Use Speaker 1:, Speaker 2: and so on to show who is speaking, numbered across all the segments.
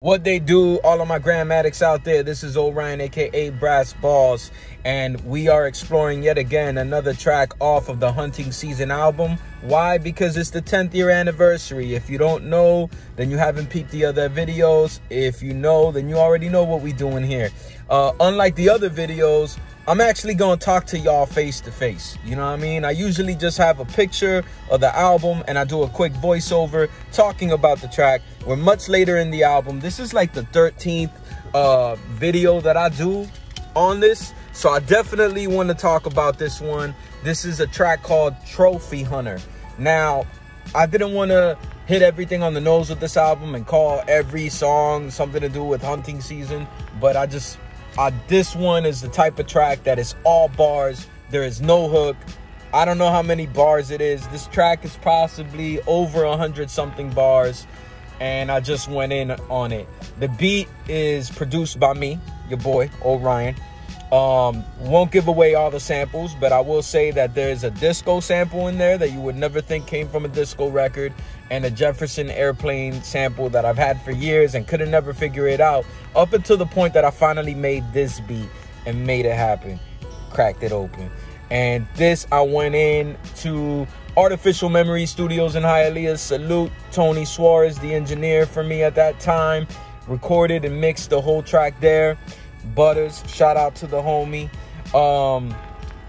Speaker 1: What they do, all of my grammatics out there, this is Orion, aka Brass Balls, and we are exploring yet again another track off of the Hunting Season album. Why? Because it's the 10th year anniversary. If you don't know, then you haven't peeped the other videos. If you know, then you already know what we doing here. Unlike the other videos, I'm actually going to talk to y'all face to face. You know what I mean? I usually just have a picture of the album and I do a quick voiceover talking about the track. We're much later in the album. This is like the 13th video that I do on this. So I definitely want to talk about this one. This is a track called Trophy Hunter. Now, I didn't want to hit everything on the nose with this album and call every song something to do with hunting season. But this one is the type of track that is all bars. There is no hook. I don't know how many bars it is. This track is possibly over 100 something bars, and I just went in on it. The beat is produced by me, your boy Orion. Won't give away all the samples, but I will say that there's a disco sample in there that you would never think came from a disco record, and a Jefferson Airplane sample that I've had for years and couldn't never figure it out up until the point that I finally made this beat and made it happen, cracked it open. And this, I went in to Artificial Memory Studios in Hialeah. Salute Tony Suarez, the engineer for me at that time. Recorded and mixed the whole track there. Butters, shout out to the homie.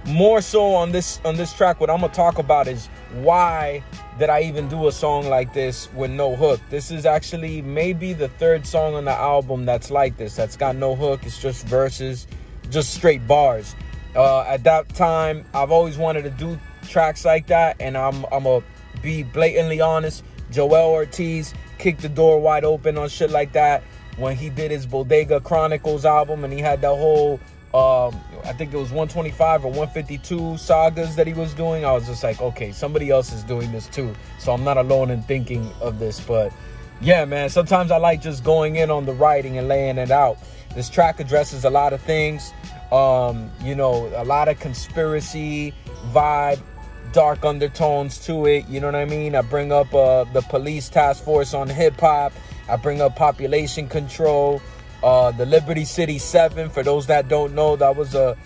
Speaker 1: More so on this track, what I'm gonna talk about is why did I even do a song like this with no hook. This is actually maybe the third song on the album that's like this, that's got no hook. It's just verses, just straight bars. At that time, I've always wanted to do tracks like that, and I'm gonna be blatantly honest. Joel Ortiz kicked the door wide open on shit like that when he did his Bodega Chronicles album, and he had that whole I think it was 125 or 152 sagas that he was doing. I was just like, okay, somebody else is doing this too, so I'm not alone in thinking of this. But yeah, man, sometimes I like just going in on the writing and laying it out. This track addresses a lot of things, you know, a lot of conspiracy vibe, dark undertones to it, you know what I mean? I bring up the police task force on hip-hop. I bring up population control, the Liberty City 7. For those that don't know, that was a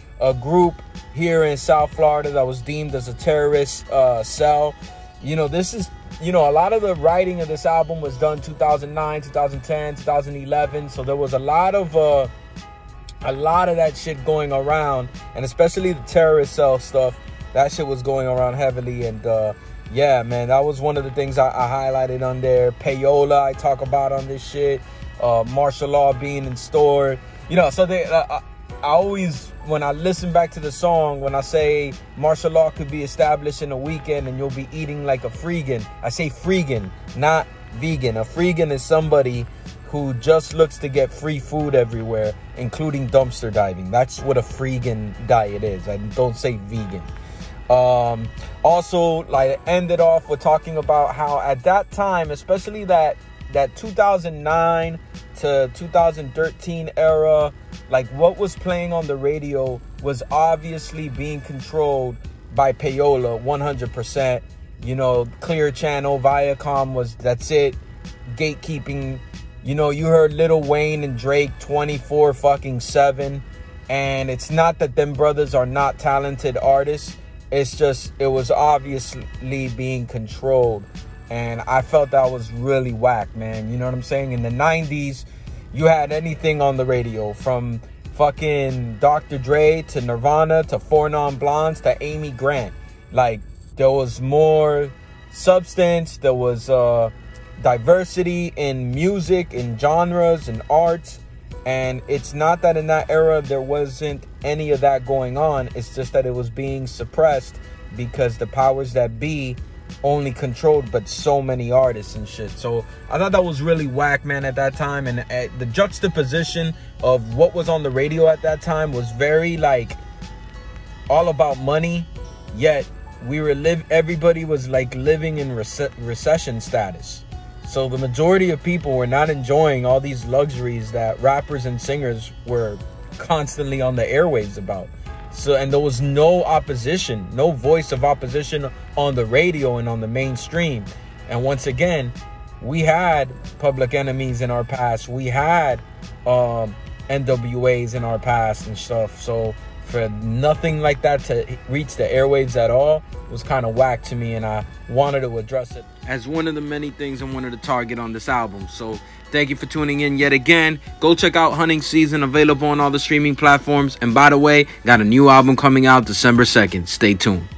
Speaker 1: group here in South Florida that was deemed as a terrorist cell. You know, this is, you know, a lot of the writing of this album was done 2009, 2010, 2011. So there was a lot of that shit going around, and especially the terrorist cell stuff. That shit was going around heavily, and yeah, man, that was one of the things I highlighted on there. Payola, I talk about on this shit. Martial law being in store, you know. So I always, when I listen back to the song, when I say martial law could be established in a weekend and you'll be eating like a freegan, I say freegan, not vegan. A freegan is somebody who just looks to get free food everywhere, including dumpster diving. That's what a freegan diet is. I don't say vegan. Also, like, ended off with talking about how at that time, especially that 2009 to 2013 era, like, what was playing on the radio was obviously being controlled by Payola 100%. You know, Clear Channel, Viacom that's it, gatekeeping. You know, you heard Lil Wayne and Drake 24/7, and it's not that them brothers are not talented artists. It's just, it was obviously being controlled. And I felt that was really whack, man. You know what I'm saying? In the 90s, you had anything on the radio, from fucking Dr. Dre to Nirvana to Four Non Blondes to Amy Grant. Like, there was more substance. There was diversity in music, in genres, and arts. And it's not that in that era there wasn't any of that going on. It's just that it was being suppressed because the powers that be only controlled but so many artists and shit. So I thought that was really whack, man, at that time. And the juxtaposition of what was on the radio at that time was very, like, all about money, yet everybody was like living in recession status. So the majority of people were not enjoying all these luxuries that rappers and singers were constantly on the airwaves about. So, and there was no opposition, no voice of opposition on the radio and on the mainstream. And once again, we had Public Enemies in our past. We had NWAs in our past and stuff. So for nothing like that to reach the airwaves at all was kind of whack to me, and I wanted to address it as one of the many things I wanted to target on this album. So thank you for tuning in yet again. Go check out Hunting Season, available on all the streaming platforms. And by the way, got a new album coming out December 2nd. Stay tuned.